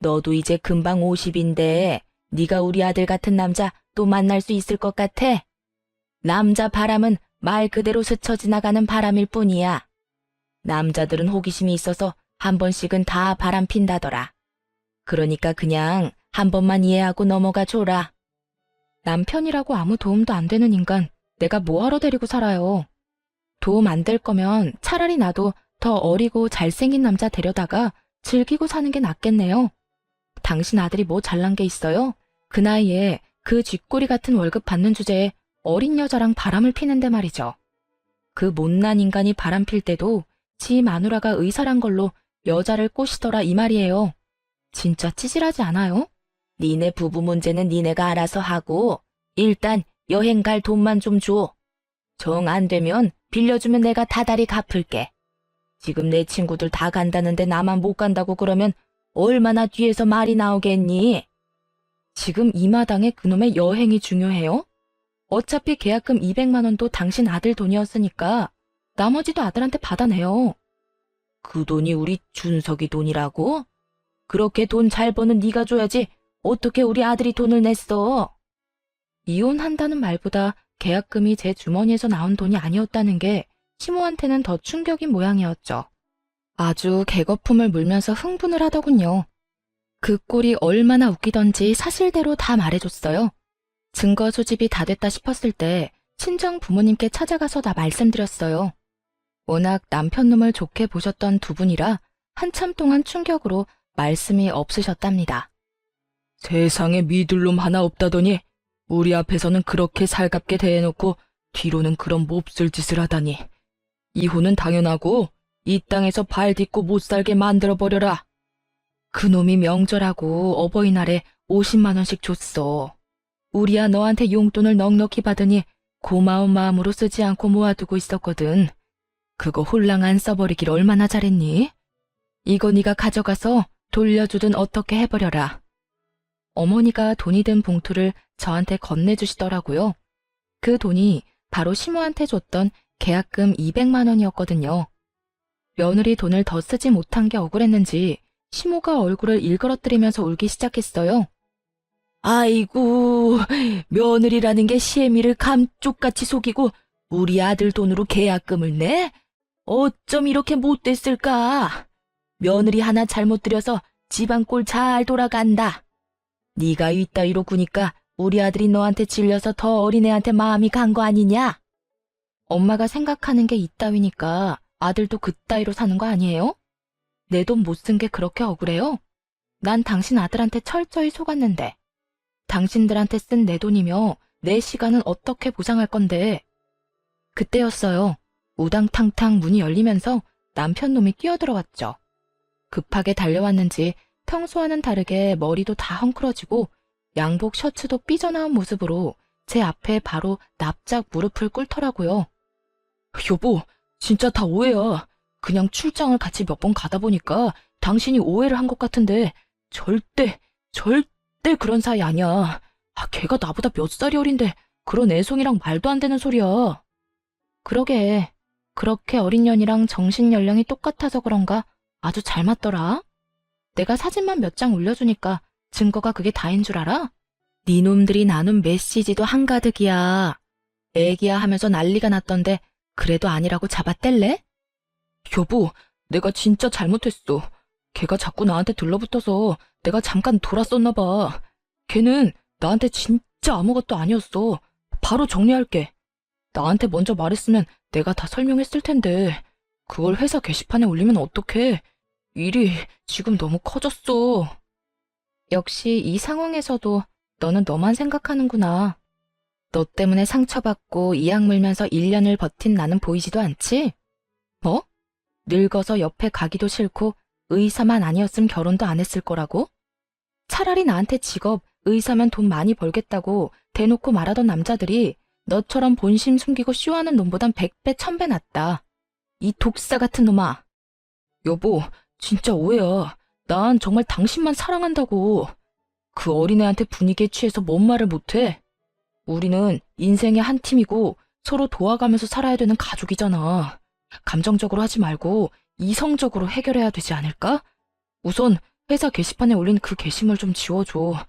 너도 이제 금방 50인데 네가 우리 아들 같은 남자 또 만날 수 있을 것 같아? 남자 바람은 말 그대로 스쳐 지나가는 바람일 뿐이야. 남자들은 호기심이 있어서 한 번씩은 다 바람 핀다더라. 그러니까 그냥 한 번만 이해하고 넘어가 줘라. 남편이라고 아무 도움도 안 되는 인간, 내가 뭐하러 데리고 살아요. 도움 안 될 거면 차라리 나도 더 어리고 잘생긴 남자 데려다가 즐기고 사는 게 낫겠네요. 당신 아들이 뭐 잘난 게 있어요? 그 나이에 그 쥐꼬리 같은 월급 받는 주제에 어린 여자랑 바람을 피는데 말이죠. 그 못난 인간이 바람 필 때도 지 마누라가 의사란 걸로 여자를 꼬시더라 이 말이에요. 진짜 찌질하지 않아요? 니네 부부 문제는 니네가 알아서 하고 일단 여행 갈 돈만 좀 줘. 정 안 되면 빌려주면 내가 다달이 갚을게. 지금 내 친구들 다 간다는데 나만 못 간다고 그러면 얼마나 뒤에서 말이 나오겠니? 지금 이 마당에 그놈의 여행이 중요해요? 어차피 계약금 200만 원도 당신 아들 돈이었으니까 나머지도 아들한테 받아내요. 그 돈이 우리 준석이 돈이라고? 그렇게 돈 잘 버는 네가 줘야지 어떻게 우리 아들이 돈을 냈어? 이혼한다는 말보다 계약금이 제 주머니에서 나온 돈이 아니었다는 게 시모한테는 더 충격인 모양이었죠. 아주 개거품을 물면서 흥분을 하더군요. 그 꼴이 얼마나 웃기던지 사실대로 다 말해줬어요. 증거 수집이 다 됐다 싶었을 때 친정 부모님께 찾아가서 다 말씀드렸어요. 워낙 남편 놈을 좋게 보셨던 두 분이라 한참 동안 충격으로 말씀이 없으셨답니다. 세상에 믿을 놈 하나 없다더니 우리 앞에서는 그렇게 살갑게 대해놓고 뒤로는 그런 몹쓸 짓을 하다니. 이혼은 당연하고 이 땅에서 발 딛고 못 살게 만들어버려라. 그놈이 명절하고 어버이날에 50만 원씩 줬어. 우리야 너한테 용돈을 넉넉히 받으니 고마운 마음으로 쓰지 않고 모아두고 있었거든. 그거 홀랑 안 써버리길 얼마나 잘했니? 이거 네가 가져가서 돌려주든 어떻게 해버려라. 어머니가 돈이 든 봉투를 저한테 건네주시더라고요. 그 돈이 바로 시모한테 줬던 계약금 200만 원이었거든요. 며느리 돈을 더 쓰지 못한 게 억울했는지 시모가 얼굴을 일그러뜨리면서 울기 시작했어요. 아이고, 며느리라는 게 시애미를 감쪽같이 속이고 우리 아들 돈으로 계약금을 내? 어쩜 이렇게 못됐을까? 며느리 하나 잘못 들여서 집안 꼴 잘 돌아간다. 네가 이따위로 구니까 우리 아들이 너한테 질려서 더 어린애한테 마음이 간 거 아니냐? 엄마가 생각하는 게 이따위니까 아들도 그따위로 사는 거 아니에요? 내 돈 못 쓴 게 그렇게 억울해요? 난 당신 아들한테 철저히 속았는데. 당신들한테 쓴 내 돈이며 내 시간은 어떻게 보상할 건데. 그때였어요. 우당탕탕 문이 열리면서 남편 놈이 뛰어들어왔죠. 급하게 달려왔는지 평소와는 다르게 머리도 다 헝클어지고 양복 셔츠도 삐져나온 모습으로 제 앞에 바로 납작 무릎을 꿇더라고요. 여보, 진짜 다 오해야. 그냥 출장을 같이 몇 번 가다 보니까 당신이 오해를 한 것 같은데 절대 그런 사이 아니야. 걔가 나보다 몇 살이 어린데 그런 애송이랑 말도 안 되는 소리야. 그러게, 그렇게 어린 년이랑 정신 연령이 똑같아서 그런가 아주 잘 맞더라. 내가 사진만 몇 장 올려주니까 증거가 그게 다인 줄 알아? 네 놈들이 나눈 메시지도 한가득이야. 애기야 하면서 난리가 났던데 그래도 아니라고 잡아뗄래? 여보, 내가 진짜 잘못했어. 걔가 자꾸 나한테 들러붙어서 내가 잠깐 돌았었나 봐. 걔는 나한테 진짜 아무것도 아니었어. 바로 정리할게. 나한테 먼저 말했으면 내가 다 설명했을 텐데 그걸 회사 게시판에 올리면 어떡해. 일이 지금 너무 커졌어. 역시 이 상황에서도 너는 너만 생각하는구나. 너 때문에 상처받고 이악 물면서 1년을 버틴 나는 보이지도 않지? 뭐? 늙어서 옆에 가기도 싫고 의사만 아니었으면 결혼도 안 했을 거라고? 차라리 나한테 직업, 의사면 돈 많이 벌겠다고 대놓고 말하던 남자들이 너처럼 본심 숨기고 쇼하는 놈보단 100배, 1000배 낫다. 이 독사 같은 놈아. 여보, 진짜 오해야. 난 정말 당신만 사랑한다고. 그 어린애한테 분위기에 취해서 뭔 말을 못해. 우리는 인생의 한 팀이고 서로 도와가면서 살아야 되는 가족이잖아. 감정적으로 하지 말고 이성적으로 해결해야 되지 않을까? 우선 회사 게시판에 올린 그 게시물 좀 지워줘.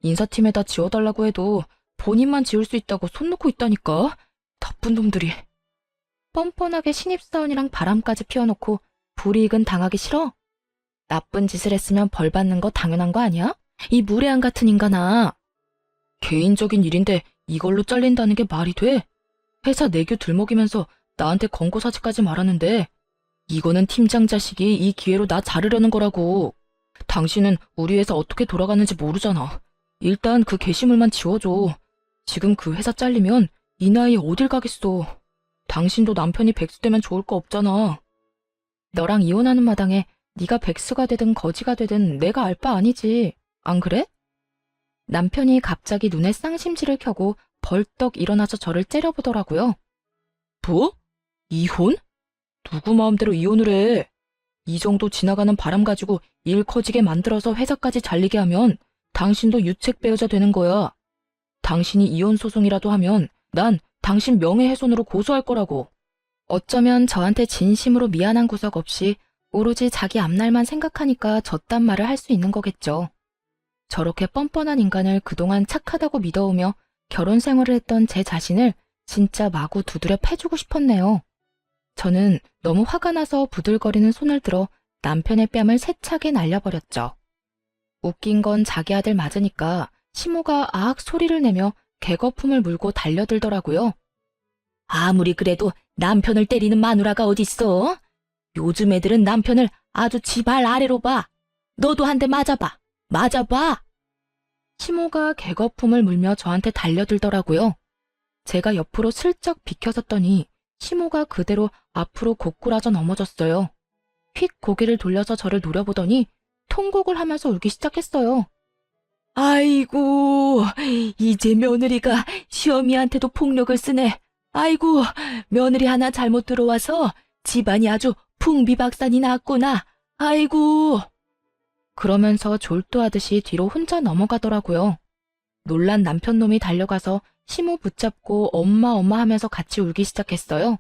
인사팀에다 지워달라고 해도 본인만 지울 수 있다고 손 놓고 있다니까. 나쁜 놈들이. 뻔뻔하게 신입사원이랑 바람까지 피워놓고 불이익은 당하기 싫어? 나쁜 짓을 했으면 벌 받는 거 당연한 거 아니야? 이 무례한 같은 인간아. 개인적인 일인데 이걸로 잘린다는 게 말이 돼? 회사 내규 들먹이면서 나한테 권고사직까지 말하는데 이거는 팀장 자식이 이 기회로 나 자르려는 거라고. 당신은 우리 회사 어떻게 돌아가는지 모르잖아. 일단 그 게시물만 지워줘. 지금 그 회사 잘리면 이 나이에 어딜 가겠어. 당신도 남편이 백수 되면 좋을 거 없잖아. 너랑 이혼하는 마당에 네가 백수가 되든 거지가 되든 내가 알 바 아니지. 안 그래? 남편이 갑자기 눈에 쌍심지를 켜고 벌떡 일어나서 저를 째려보더라고요. 뭐? 이혼? 누구 마음대로 이혼을 해? 이 정도 지나가는 바람 가지고 일 커지게 만들어서 회사까지 잘리게 하면 당신도 유책 배우자 되는 거야. 당신이 이혼 소송이라도 하면 난 당신 명예훼손으로 고소할 거라고. 어쩌면 저한테 진심으로 미안한 구석 없이 오로지 자기 앞날만 생각하니까 저딴 말을 할 수 있는 거겠죠. 저렇게 뻔뻔한 인간을 그동안 착하다고 믿어오며 결혼 생활을 했던 제 자신을 진짜 마구 두드려 패주고 싶었네요. 저는 너무 화가 나서 부들거리는 손을 들어 남편의 뺨을 세차게 날려버렸죠. 웃긴 건 자기 아들 맞으니까 시모가 아악 소리를 내며 개거품을 물고 달려들더라고요. 아무리 그래도 남편을 때리는 마누라가 어딨어? 요즘 애들은 남편을 아주 지발 아래로 봐. 너도 한 대 맞아봐. 맞아봐. 시모가 개거품을 물며 저한테 달려들더라고요. 제가 옆으로 슬쩍 비켜섰더니 시모가 그대로 앞으로 고꾸라져 넘어졌어요. 휙 고개를 돌려서 저를 노려보더니 통곡을 하면서 울기 시작했어요. 아이고, 이제 며느리가 시어미한테도 폭력을 쓰네. 아이고, 며느리 하나 잘못 들어와서 집안이 아주 풍비박산이 났구나. 아이고. 그러면서 졸도하듯이 뒤로 혼자 넘어가더라고요. 놀란 남편놈이 달려가서 시모 붙잡고 엄마 하면서 같이 울기 시작했어요.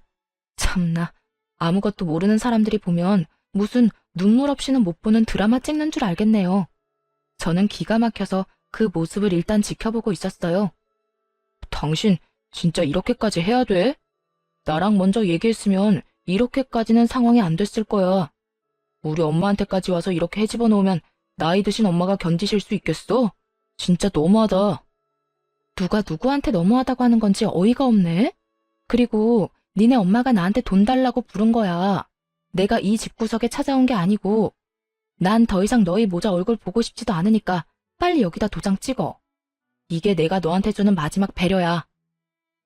참나, 아무것도 모르는 사람들이 보면 무슨 눈물 없이는 못 보는 드라마 찍는 줄 알겠네요. 저는 기가 막혀서 그 모습을 일단 지켜보고 있었어요. 당신 진짜 이렇게까지 해야 돼? 나랑 먼저 얘기했으면 이렇게까지는 상황이 안 됐을 거야. 우리 엄마한테까지 와서 이렇게 헤집어놓으면 나이 드신 엄마가 견디실 수 있겠어? 진짜 너무하다. 누가 누구한테 너무하다고 하는 건지 어이가 없네. 그리고 니네 엄마가 나한테 돈 달라고 부른 거야. 내가 이 집구석에 찾아온 게 아니고. 난 더 이상 너희 모자 얼굴 보고 싶지도 않으니까 빨리 여기다 도장 찍어. 이게 내가 너한테 주는 마지막 배려야.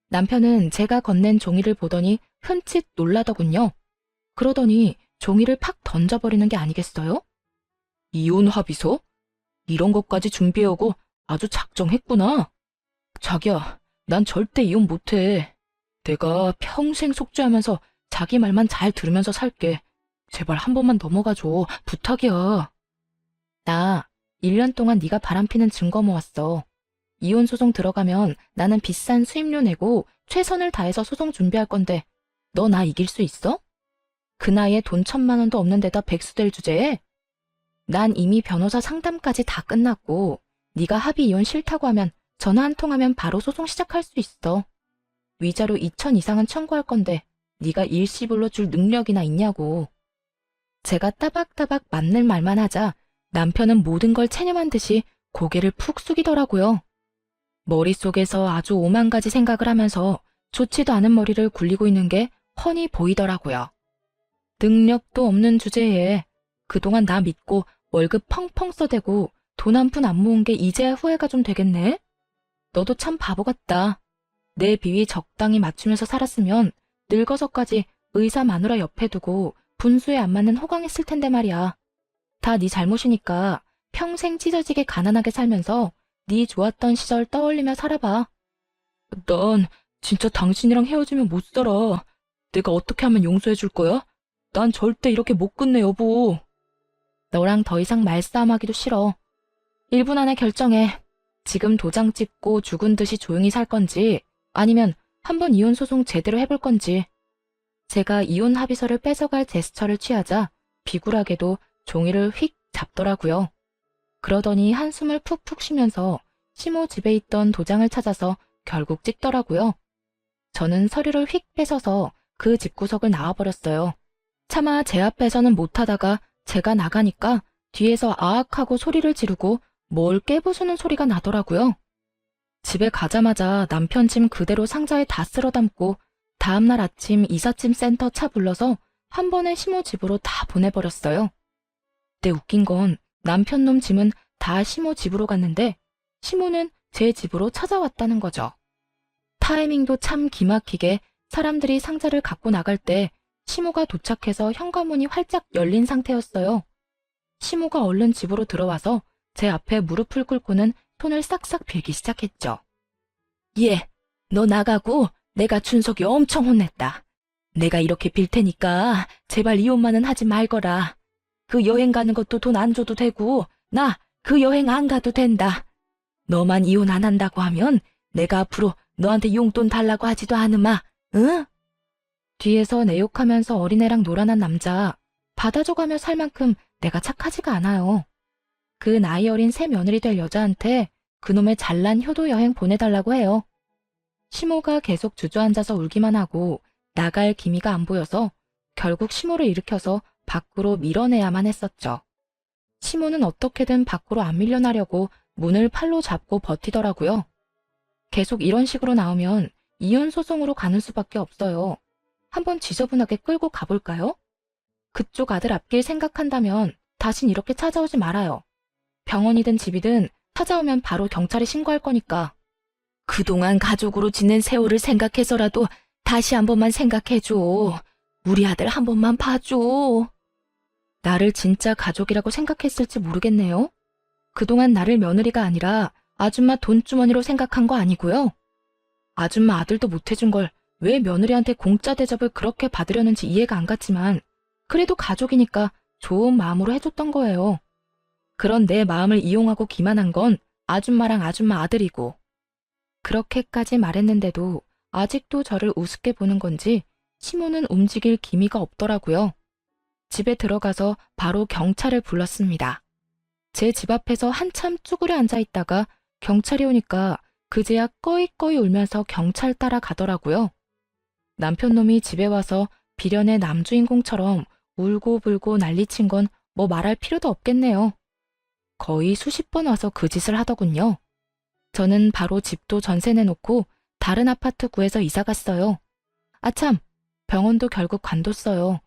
남편은 제가 건넨 종이를 보더니 흠칫 놀라더군요. 그러더니 종이를 팍 던져버리는 게 아니겠어요? 이혼 합의서? 이런 것까지 준비해오고 아주 작정했구나. 자기야, 난 절대 이혼 못해. 내가 평생 속죄하면서 자기 말만 잘 들으면서 살게. 제발 한 번만 넘어가줘. 부탁이야. 나 1년 동안 네가 바람피는 증거 모았어. 이혼 소송 들어가면 나는 비싼 수임료 내고 최선을 다해서 소송 준비할 건데 너 나 이길 수 있어? 그 나이에 돈 1,000만 원도 없는 데다 백수될 주제에? 난 이미 변호사 상담까지 다 끝났고 네가 합의 이혼 싫다고 하면 전화 한 통하면 바로 소송 시작할 수 있어. 위자료 2천 이상은 청구할 건데 네가 일시불로 줄 능력이나 있냐고. 제가 따박따박 맞는 말만 하자 남편은 모든 걸 체념한 듯이 고개를 푹 숙이더라고요. 머릿속에서 아주 오만 가지 생각을 하면서 좋지도 않은 머리를 굴리고 있는 게 훤히 보이더라고요. 능력도 없는 주제에 그동안 나 믿고 월급 펑펑 써대고 돈 한 푼 안 모은 게 이제야 후회가 좀 되겠네? 너도 참 바보 같다. 내 비위 적당히 맞추면서 살았으면 늙어서까지 의사 마누라 옆에 두고 분수에 안 맞는 호강했을 텐데 말이야. 다 네 잘못이니까 평생 찢어지게 가난하게 살면서 네 좋았던 시절 떠올리며 살아봐. 난 진짜 당신이랑 헤어지면 못 살아. 내가 어떻게 하면 용서해 줄 거야? 난 절대 이렇게 못 끝내, 여보. 너랑 더 이상 말싸움하기도 싫어. 1분 안에 결정해. 지금 도장 찍고 죽은 듯이 조용히 살 건지 아니면 한번 이혼 소송 제대로 해볼 건지. 제가 이혼 합의서를 뺏어갈 제스처를 취하자 비굴하게도 종이를 휙 잡더라고요. 그러더니 한숨을 푹푹 쉬면서 시모 집에 있던 도장을 찾아서 결국 찍더라고요. 저는 서류를 휙 뺏어서 그 집구석을 나와버렸어요. 차마 제 앞에서는 못하다가 제가 나가니까 뒤에서 아악하고 소리를 지르고 뭘 깨부수는 소리가 나더라고요. 집에 가자마자 남편 짐 그대로 상자에 다 쓸어 담고 다음날 아침 이삿짐 센터 차 불러서 한 번에 시모 집으로 다 보내버렸어요. 근데 웃긴 건 남편 놈 짐은 다 시모 집으로 갔는데 시모는 제 집으로 찾아왔다는 거죠. 타이밍도 참 기막히게 사람들이 상자를 갖고 나갈 때 시모가 도착해서 현관문이 활짝 열린 상태였어요. 시모가 얼른 집으로 들어와서 제 앞에 무릎을 꿇고는 손을 싹싹 빌기 시작했죠. 예, 너 나가고 내가 준석이 엄청 혼냈다. 내가 이렇게 빌 테니까 제발 이혼만은 하지 말거라. 그 여행 가는 것도 돈 안 줘도 되고 나 그 여행 안 가도 된다. 너만 이혼 안 한다고 하면 내가 앞으로 너한테 용돈 달라고 하지도 않으마. 응? 뒤에서 내 욕하면서 어린애랑 놀아난 남자 받아줘가며 살 만큼 내가 착하지가 않아요. 그 나이 어린 새 며느리 될 여자한테 그놈의 잘난 효도 여행 보내달라고 해요. 시모가 계속 주저앉아서 울기만 하고 나갈 기미가 안 보여서 결국 시모를 일으켜서 밖으로 밀어내야만 했었죠. 시모는 어떻게든 밖으로 안 밀려나려고 문을 팔로 잡고 버티더라고요. 계속 이런 식으로 나오면 이혼 소송으로 가는 수밖에 없어요. 한번 지저분하게 끌고 가볼까요? 그쪽 아들 앞길 생각한다면 다신 이렇게 찾아오지 말아요. 병원이든 집이든 찾아오면 바로 경찰에 신고할 거니까. 그동안 가족으로 지낸 세월을 생각해서라도 다시 한 번만 생각해줘. 우리 아들 한 번만 봐줘. 나를 진짜 가족이라고 생각했을지 모르겠네요. 그동안 나를 며느리가 아니라 아줌마 돈주머니로 생각한 거 아니고요. 아줌마 아들도 못해준 걸 왜 며느리한테 공짜 대접을 그렇게 받으려는지 이해가 안 갔지만 그래도 가족이니까 좋은 마음으로 해줬던 거예요. 그런 내 마음을 이용하고 기만한 건 아줌마랑 아줌마 아들이고. 그렇게까지 말했는데도 아직도 저를 우습게 보는 건지 시모는 움직일 기미가 없더라고요. 집에 들어가서 바로 경찰을 불렀습니다. 제 집 앞에서 한참 쭈그려 앉아 있다가 경찰이 오니까 그제야 꺼이꺼이 울면서 경찰 따라가더라고요. 남편 놈이 집에 와서 비련의 남주인공처럼 울고불고 난리친 건 뭐 말할 필요도 없겠네요. 거의 수십 번 와서 그 짓을 하더군요. 저는 바로 집도 전세 내놓고 다른 아파트 구해서 이사 갔어요. 아참, 병원도 결국 관뒀어요.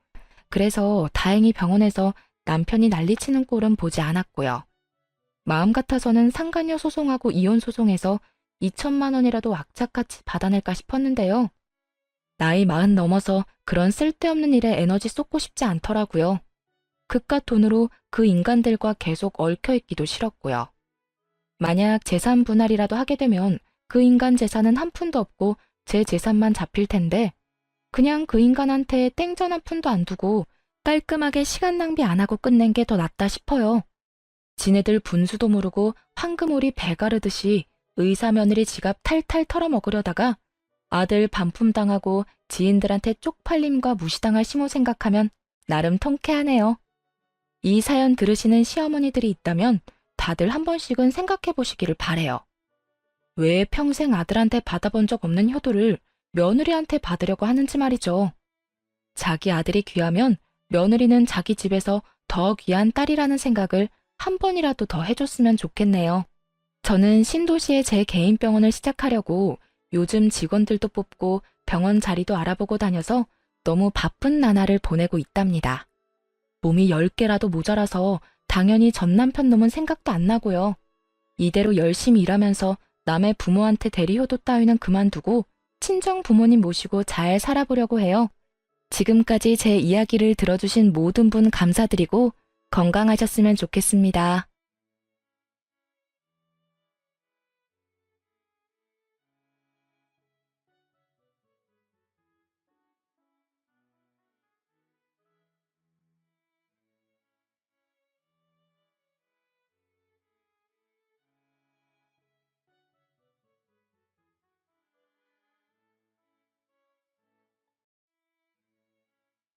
그래서 다행히 병원에서 남편이 난리치는 꼴은 보지 않았고요. 마음 같아서는 상간녀 소송하고 이혼 소송에서 2천만 원이라도 악착같이 받아낼까 싶었는데요. 나이 40 넘어서 그런 쓸데없는 일에 에너지 쏟고 싶지 않더라고요. 그깟 돈으로 그 인간들과 계속 얽혀있기도 싫었고요. 만약 재산 분할이라도 하게 되면 그 인간 재산은 한 푼도 없고 제 재산만 잡힐 텐데 그냥 그 인간한테 땡전 한 푼도 안 두고 깔끔하게 시간 낭비 안 하고 끝낸 게 더 낫다 싶어요. 지네들 분수도 모르고 황금오리 배 가르듯이 의사 며느리 지갑 탈탈 털어먹으려다가 아들 반품당하고 지인들한테 쪽팔림과 무시당할 시모 생각하면 나름 통쾌하네요. 이 사연 들으시는 시어머니들이 있다면 다들 한 번씩은 생각해 보시기를 바래요. 왜 평생 아들한테 받아본 적 없는 효도를 며느리한테 받으려고 하는지 말이죠. 자기 아들이 귀하면 며느리는 자기 집에서 더 귀한 딸이라는 생각을 한 번이라도 더 해줬으면 좋겠네요. 저는 신도시에 제 개인 병원을 시작하려고 요즘 직원들도 뽑고 병원 자리도 알아보고 다녀서 너무 바쁜 나날을 보내고 있답니다. 몸이 10개라도 모자라서 당연히 전 남편 놈은 생각도 안 나고요. 이대로 열심히 일하면서 남의 부모한테 대리효도 따위는 그만두고 친정 부모님 모시고 잘 살아보려고 해요. 지금까지 제 이야기를 들어주신 모든 분 감사드리고 건강하셨으면 좋겠습니다.